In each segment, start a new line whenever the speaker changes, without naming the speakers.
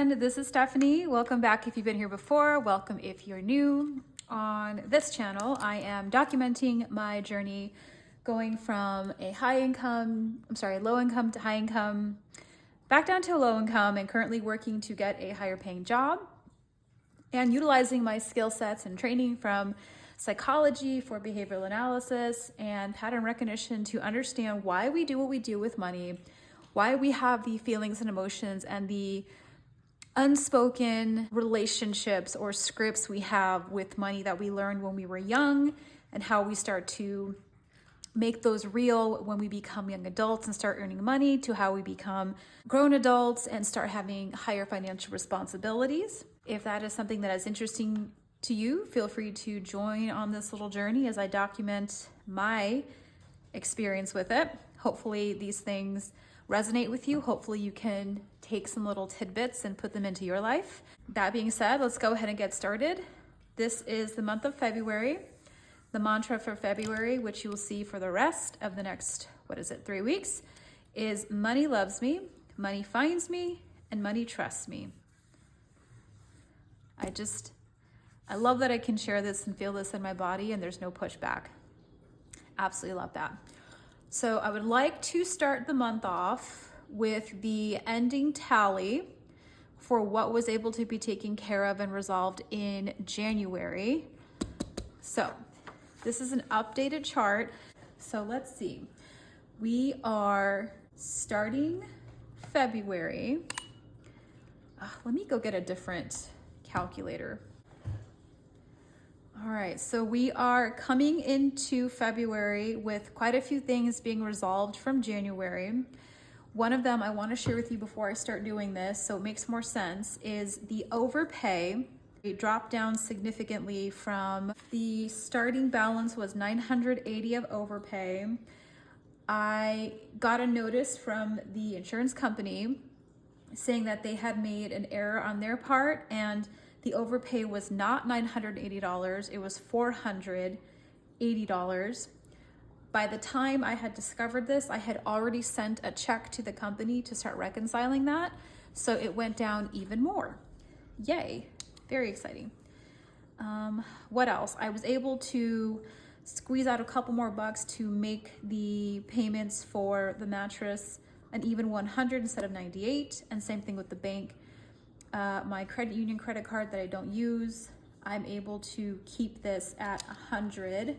everyone, this is Stephanie. Welcome back if you've been here before. Welcome if you're new. On this channel, I am documenting my journey going from a low income to high income, back down to a low income, and currently working to get a higher paying job, and utilizing my skill sets and training from psychology for behavioral analysis and pattern recognition to understand why we do what we do with money, why we have the feelings and emotions and the unspoken relationships or scripts we have with money that we learned when we were young, and how we start to make those real when we become young adults and start earning money, to how we become grown adults and start having higher financial responsibilities. If that is something that is interesting to you, feel free to join on this little journey as I document my experience with it. Hopefully these things resonate with you. Hopefully you can take some little tidbits and put them into your life. That being said, let's go ahead and get started. This is the month of February. The mantra for February, which you will see for the rest of the next, 3 weeks, is money loves me, money finds me, and money trusts me. I love that I can share this and feel this in my body and there's no pushback. Absolutely love that. So I would like to start the month off with the ending tally for what was able to be taken care of and resolved in January. So this is an updated chart. So let's see. We are starting February. Let me go get a different calculator. All right, so we are coming into February with quite a few things being resolved from January. One of them I want to share with you before I start doing this, so it makes more sense, is the overpay. It dropped down significantly from the starting balance was $980 of overpay. I got a notice from the insurance company saying that they had made an error on their part, and the overpay was not $980, it was $480. By the time I had discovered this, I had already sent a check to the company to start reconciling that, so it went down even more. Yay, very exciting. What else? I was able to squeeze out a couple more bucks to make the payments for the mattress an even 100 instead of 98, and same thing with the bank. My credit union credit card that I don't use, I'm able to keep this at 100.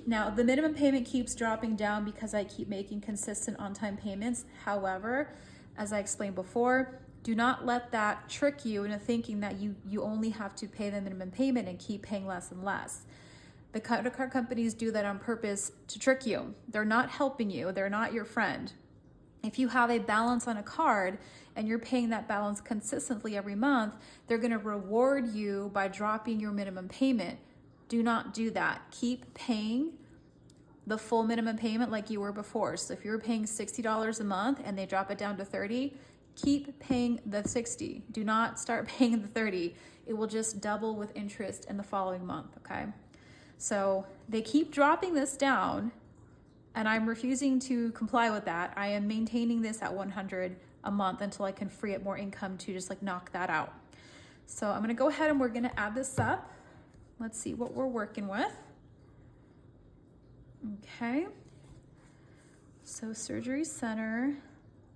Now the minimum payment keeps dropping down because I keep making consistent on-time payments. However, as I explained before, do not let that trick you into thinking that you only have to pay the minimum payment and keep paying less and less. The credit card companies do that on purpose to trick you. They're not helping you. They're not your friend. If you have a balance on a card and you're paying that balance consistently every month, they're going to reward you by dropping your minimum payment. Do not do that. Keep paying the full minimum payment like you were before. So if you were paying $60 a month and they drop it down to $30, keep paying the $60. Do not start paying the $30. It will just double with interest in the following month, okay? So they keep dropping this down, and I'm refusing to comply with that. I am maintaining this at 100 a month until I can free up more income to just knock that out. So I'm gonna go ahead and we're gonna add this up. Let's see what we're working with. Okay. So Surgery Center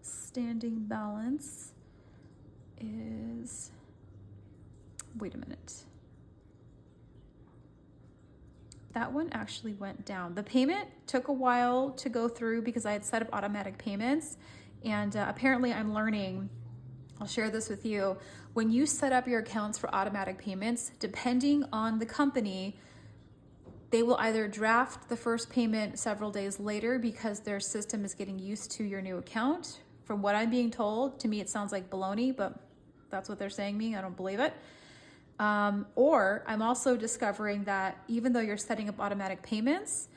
standing balance is, wait a minute. That one actually went down. The payment took a while to go through because I had set up automatic payments, and apparently I'm learning, I'll share this with you, when you set up your accounts for automatic payments, depending on the company, they will either draft the first payment several days later because their system is getting used to your new account. From what I'm being told, to me it sounds like baloney, but that's what they're saying to me, I don't believe it. Or I'm also discovering that even though you're setting up automatic payments,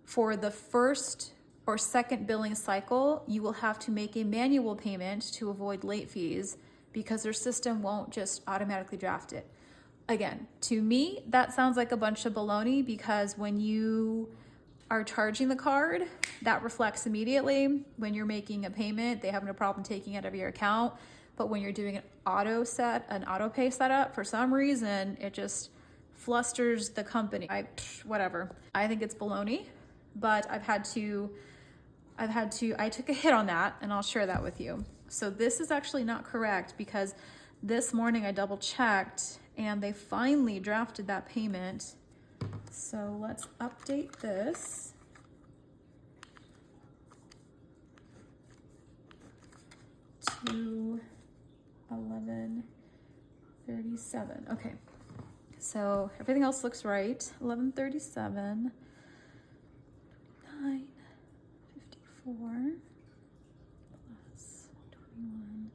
for the first or second billing cycle, you will have to make a manual payment to avoid late fees because their system won't just automatically draft it. Again, to me, that sounds like a bunch of baloney because when you are charging the card, that reflects immediately. When you're making a payment, they have no problem taking it out of your account. but when you're doing an auto pay setup, for some reason, it just flusters the company. Whatever. I think it's baloney, but I took a hit on that, and I'll share that with you. So this is actually not correct, because this morning I double checked and they finally drafted that payment. So let's update this. To 11:37. Okay, so everything else looks right. 11:37, 9:54 plus 21,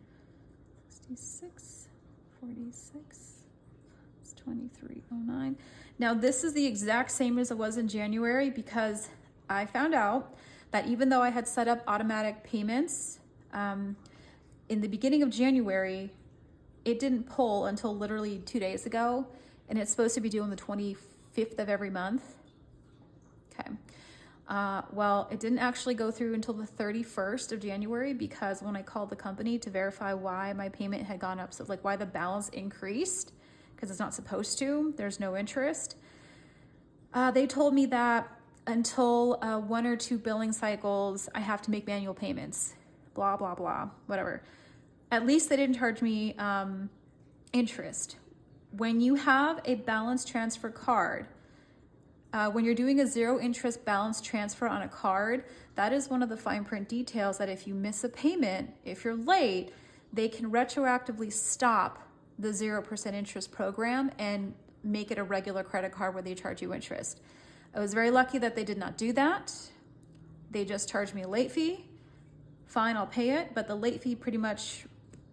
66, 46. It's 23:09. Now this is the exact same as it was in January, because I found out that even though I had set up automatic payments, in the beginning of January, it didn't pull until literally 2 days ago, and it's supposed to be due on the 25th of every month. Okay. Well, it didn't actually go through until the 31st of January, because when I called the company to verify why my payment had gone up, so like why the balance increased, because it's not supposed to, there's no interest. They told me that until 1 or 2 billing cycles, I have to make manual payments. Blah, blah, blah, whatever. At least they didn't charge me interest. When you have a balance transfer card, when you're doing a zero interest balance transfer on a card, that is one of the fine print details, that if you miss a payment, if you're late, they can retroactively stop the 0% interest program and make it a regular credit card where they charge you interest. I was very lucky that they did not do that. They just charged me a late fee. Fine, I'll pay it, but the late fee pretty much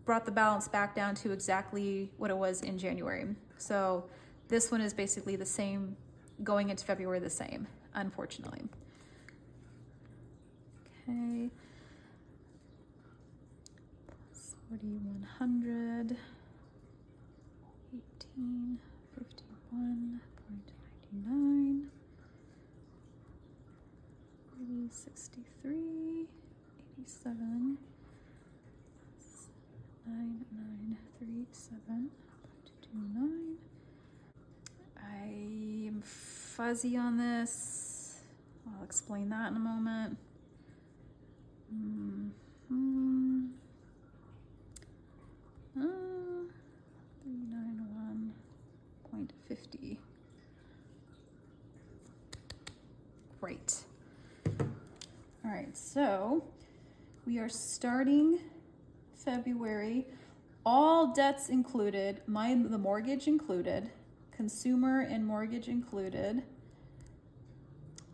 brought the balance back down to exactly what it was in January. So this one is basically the same, going into February the same, unfortunately. Okay. Plus 4,100, 1851.99, 63, 87, 9937.29. I am fuzzy on this. I'll explain that in a moment. 391.50. Great. All right, so we are starting February, all debts included, the mortgage included, consumer and mortgage included,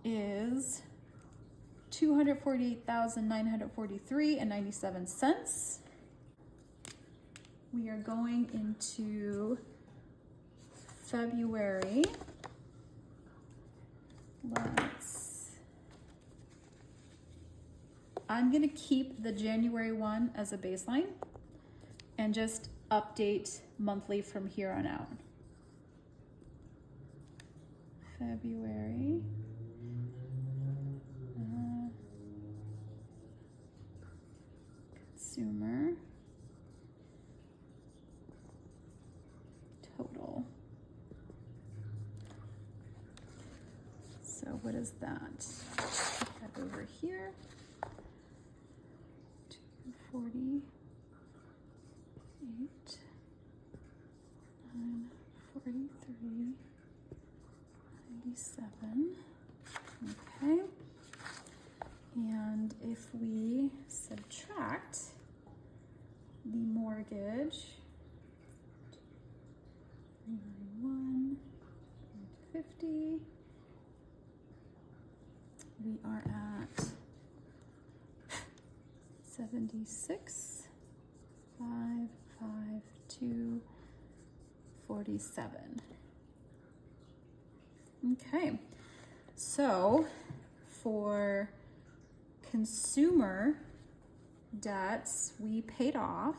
is $248,943.97. We are going into February. I'm gonna keep the January one as a baseline and just update monthly from here on out. February. Consumer. Total. So what is that? Put that over here. 248, 943, 97. Okay. And if we subtract the mortgage, 391.50, we are at 76,552.47. Okay, so for consumer debts, we paid off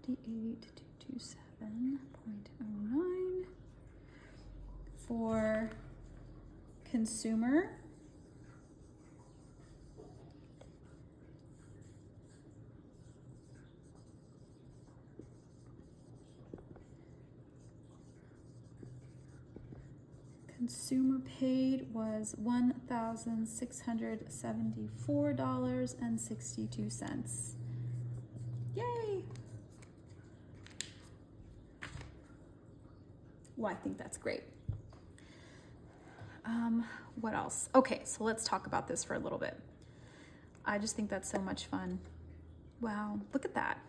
78,227.09. For consumer, consumer paid was $1,674.62. Yay! Well, I think that's great. What else? Okay, so let's talk about this for a little bit. I just think that's so much fun. Wow, look at that.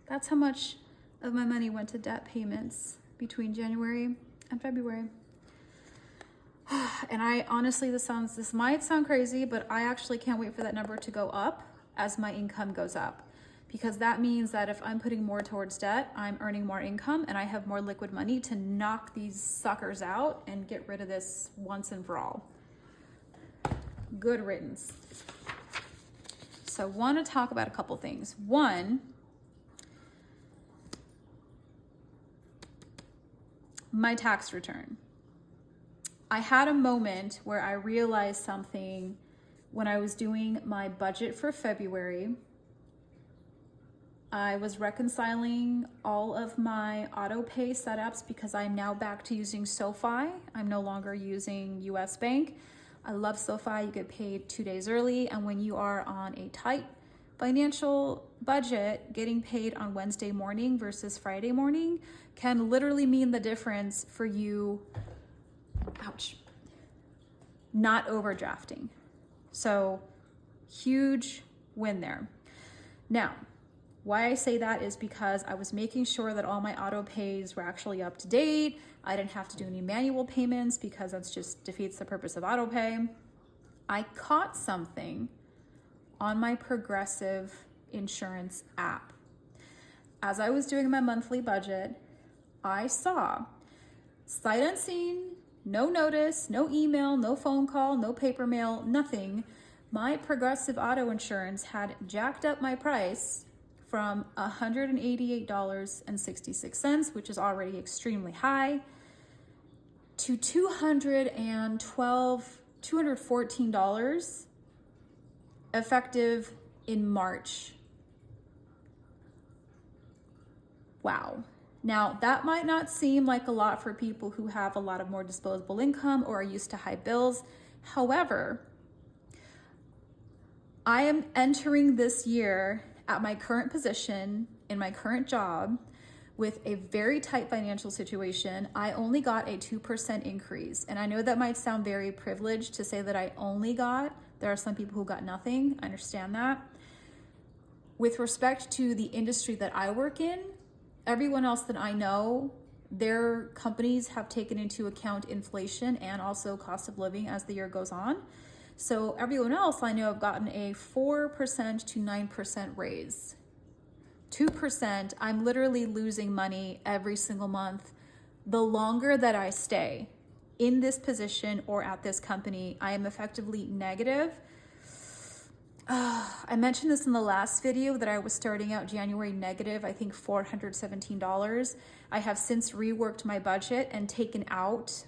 That's how much of my money went to debt payments between January and February. And I honestly, this might sound crazy, but I actually can't wait for that number to go up as my income goes up. Because that means that if I'm putting more towards debt, I'm earning more income and I have more liquid money to knock these suckers out and get rid of this once and for all. Good riddance. So I want to talk about a couple things. One, my tax return. I had a moment where I realized something when I was doing my budget for February. I was reconciling all of my auto pay setups because I'm now back to using SoFi. I'm no longer using US Bank. I love SoFi. You get paid 2 days early. And when you are on a tight financial budget, getting paid on Wednesday morning versus Friday morning can literally mean the difference for you, ouch, not overdrafting. So huge win there. Now, why I say that is because I was making sure that all my auto pays were actually up to date. I didn't have to do any manual payments because that's just defeats the purpose of auto pay. I caught something on my Progressive insurance app. As I was doing my monthly budget, I saw sight unseen, no notice, no email, no phone call, no paper mail, nothing. My Progressive auto insurance had jacked up my price from $188.66, which is already extremely high, to $214 effective in March. Wow. Now, that might not seem like a lot for people who have a lot of more disposable income or are used to high bills. However, I am entering this year at my current position in my current job with a very tight financial situation. I only got a 2% increase. And I know that might sound very privileged to say that I only got. There are some people who got nothing. I understand that. With respect to the industry that I work in, everyone else that I know, their companies have taken into account inflation and also cost of living as the year goes on. So everyone else I know have gotten a 4% to 9% raise. 2%, I'm literally losing money every single month. The longer that I stay in this position or at this company, I am effectively negative. I mentioned this in the last video that I was starting out January negative, I think $417. I have since reworked my budget and taken out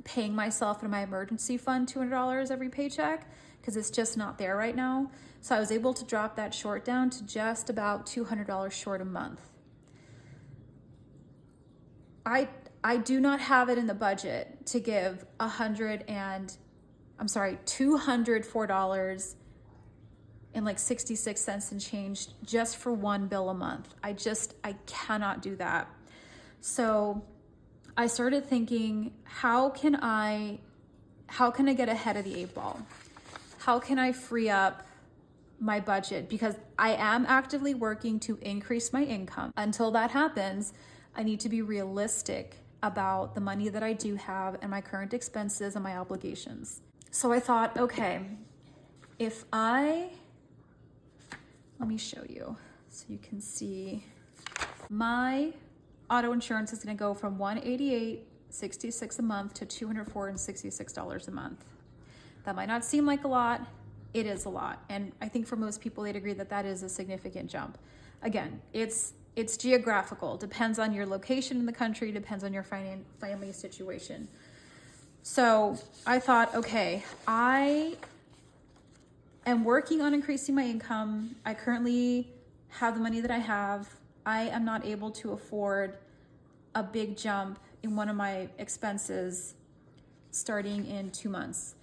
paying myself in my emergency fund $200 every paycheck because it's just not there right now. So I was able to drop that short down to just about $200 short a month. I do not have it in the budget to give $204 and like 66 cents and change just for one bill a month. I cannot do that. So I started thinking, how can I get ahead of the 8 ball? How can I free up my budget? Because I am actively working to increase my income. Until that happens, I need to be realistic about the money that I do have and my current expenses and my obligations. So I thought, okay, let me show you so you can see. My auto insurance is going to go from $188.66 a month to $204.66 a month. That might not seem like a lot. It is a lot. And I think for most people, they'd agree that that is a significant jump. Again, it's geographical. Depends on your location in the country, depends on your family situation. So I thought, okay, I am working on increasing my income. I currently have the money that I have. I am not able to afford a big jump in one of my expenses. starting in 2 months.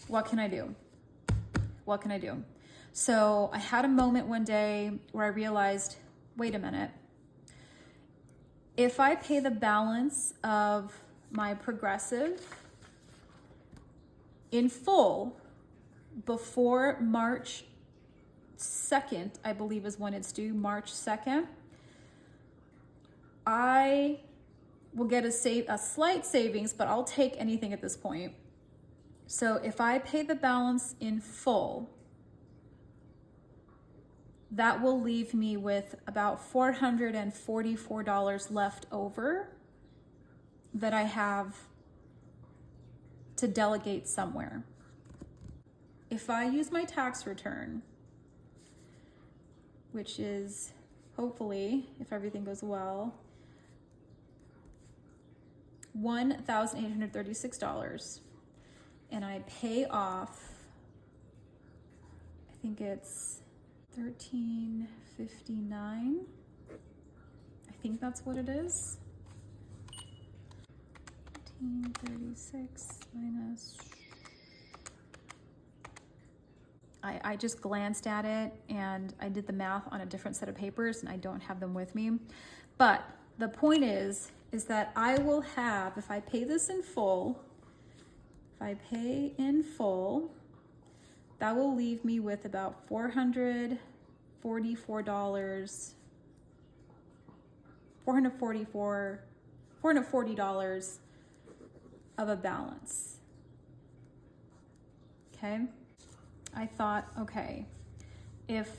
What can I do? What can I do? So I had a moment one day where I realized, wait a minute. If I pay the balance of my Progressive in full before March 2nd, I believe is when it's due, March 2nd, I will get a slight savings, but I'll take anything at this point. So if I pay the balance in full, that will leave me with about $444 left over that I have to delegate somewhere. If I use my tax return, which is hopefully, if everything goes well, $1,836, and I pay off, I think it's $1,359. I think that's what it is. 1,336 minus. I just glanced at it and I did the math on a different set of papers and I don't have them with me. But the point is that I will have, if I pay this in full, that will leave me with about $440 of a balance. Okay. I thought, okay, if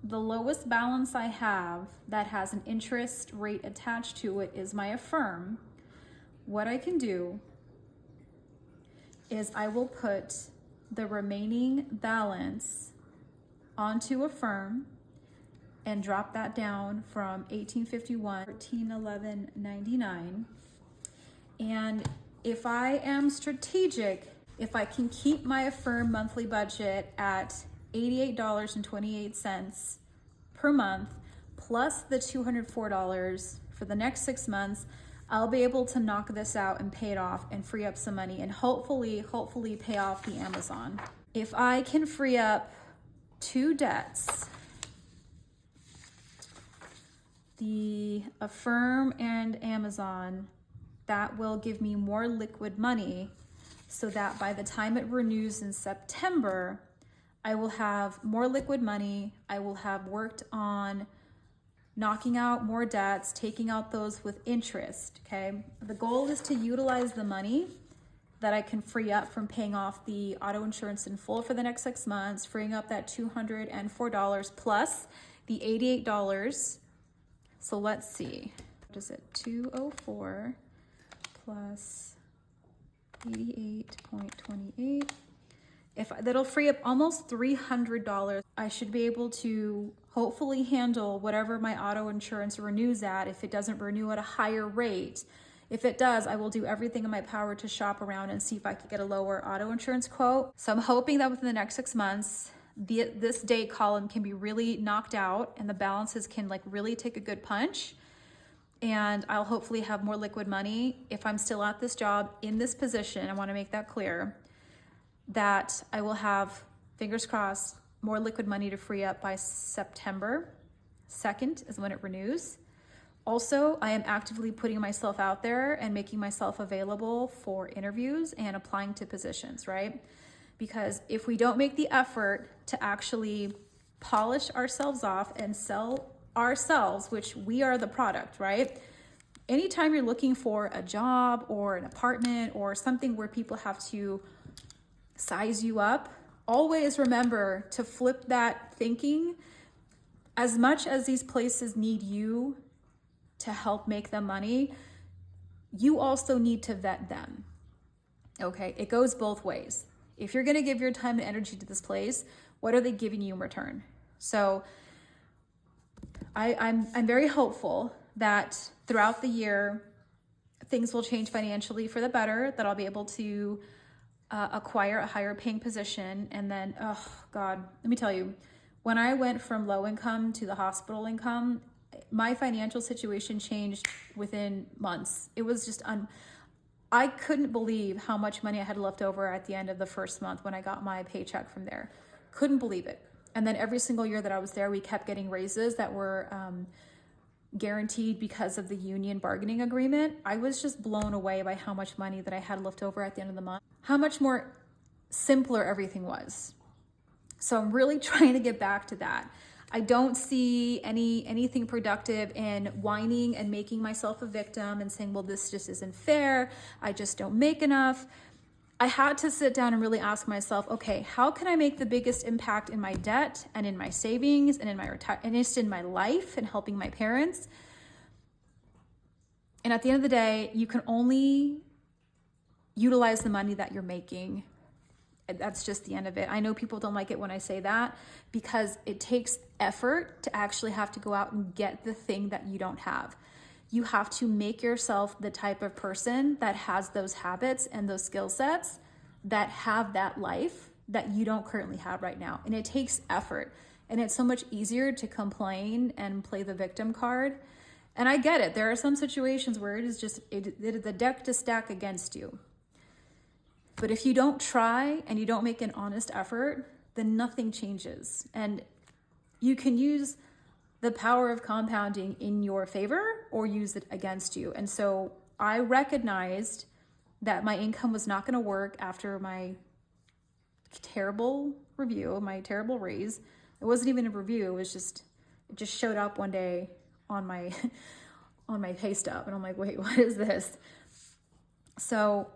the lowest balance I have that has an interest rate attached to it is my Affirm, what I can do is I will put the remaining balance onto Affirm and drop that down from $1,851 to $1,411.99. And if I am strategic, if I can keep my Affirm monthly budget at $88.28 per month, plus the $204 for the next 6 months, I'll be able to knock this out and pay it off and free up some money and hopefully pay off the Amazon. If I can free up 2 debts, the Affirm and Amazon, that will give me more liquid money so that by the time it renews in September, I will have more liquid money. I will have worked on knocking out more debts, taking out those with interest, okay? The goal is to utilize the money that I can free up from paying off the auto insurance in full for the next 6 months, freeing up that $204 plus the $88. So let's see, what is it? 204 plus 88.28. That'll free up almost $300. I should be able to hopefully handle whatever my auto insurance renews at if it doesn't renew at a higher rate. If it does, I will do everything in my power to shop around and see if I can get a lower auto insurance quote. So I'm hoping that within the next 6 months, this date column can be really knocked out and the balances can really take a good punch. And I'll hopefully have more liquid money if I'm still at this job in this position. I want to make that clear, that I will have, fingers crossed, more liquid money to free up by September 2nd is when it renews. Also, I am actively putting myself out there and making myself available for interviews and applying to positions, right? Because if we don't make the effort to actually polish ourselves off and sell ourselves, which we are the product, right? Anytime you're looking for a job or an apartment or something where people have to size you up, always remember to flip that thinking. As much as these places need you to help make them money, you also need to vet them. Okay, it goes both ways. If you're gonna give your time and energy to this place, what are they giving you in return? So I'm very hopeful that throughout the year, things will change financially for the better, that I'll be able to acquire a higher paying position. And then, oh God, let me tell you, when I went from low income to the hospital income, my financial situation changed within months. It was just I couldn't believe how much money I had left over at the end of the first month when I got my paycheck from there. Couldn't believe it. And then every single year that I was there, we kept getting raises that were guaranteed because of the union bargaining agreement. I was just blown away by how much money that I had left over at the end of the month, how much more simpler everything was. So I'm really trying to get back to that. I don't see anything productive in whining and making myself a victim and saying, well, this just isn't fair. I just don't make enough. I had to sit down and really ask myself, okay, how can I make the biggest impact in my debt and in my savings and in my and just in my life and helping my parents? And at the end of the day, you can only utilize the money that you're making. That's just the end of it. I know people don't like it when I say that because it takes effort to actually have to go out and get the thing that you don't have. You have to make yourself the type of person that has those habits and those skill sets that have that life that you don't currently have right now. And it takes effort. And it's so much easier to complain and play the victim card. And I get it. There are some situations where it is just the deck to stack against you. But if you don't try and you don't make an honest effort, then nothing changes. And you can use the power of compounding in your favor or use it against you. And so I recognized that my income was not going to work after my terrible review, my terrible raise. It wasn't even a review. It just showed up one day on my on my pay stub. And I'm like, wait, what is this? So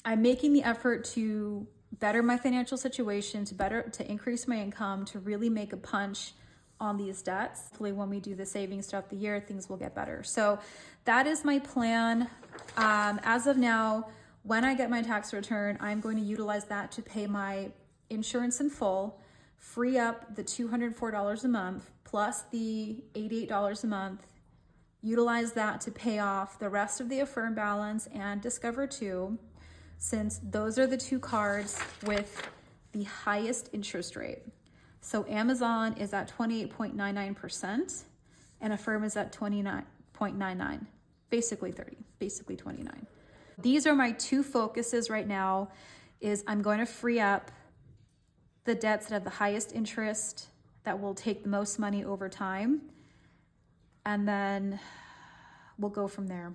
I'm making the effort to better my financial situation, to increase my income, to really make a punch on these debts. Hopefully when we do the savings throughout the year, things will get better. So that is my plan. As of now, when I get my tax return, I'm going to utilize that to pay my insurance in full, free up the $204 a month plus the $88 a month, utilize that to pay off the rest of the Affirm balance and Discover 2, since those are the two cards with the highest interest rate. So Amazon is at 28.99% and Affirm is at 29.99, basically 30, basically 29. These are my two focuses right now. Is I'm going to free up the debts that have the highest interest, that will take the most money over time, and then we'll go from there.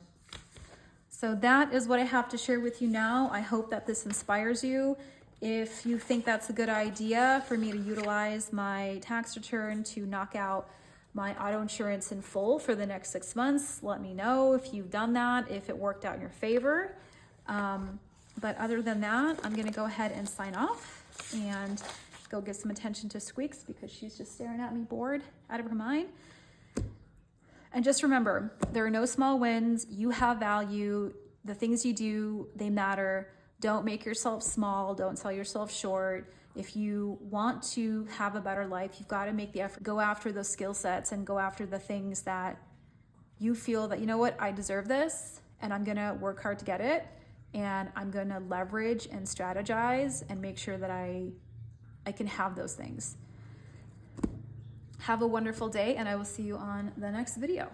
So that is what I have to share with you now. I hope that this inspires you. If you think that's a good idea for me to utilize my tax return to knock out my auto insurance in full for the next 6 months, let me know if you've done that, if it worked out in your favor. But other than that, I'm gonna go ahead and sign off and go give some attention to Squeaks because she's just staring at me bored out of her mind. And just remember, there are no small wins. You have value. The things you do, they matter. Don't make yourself small. Don't sell yourself short. If you want to have a better life, you've got to make the effort. Go after those skill sets and go after the things that you feel that, you know what, I deserve this and I'm going to work hard to get it. And I'm going to leverage and strategize and make sure that I can have those things. Have a wonderful day, and I will see you on the next video.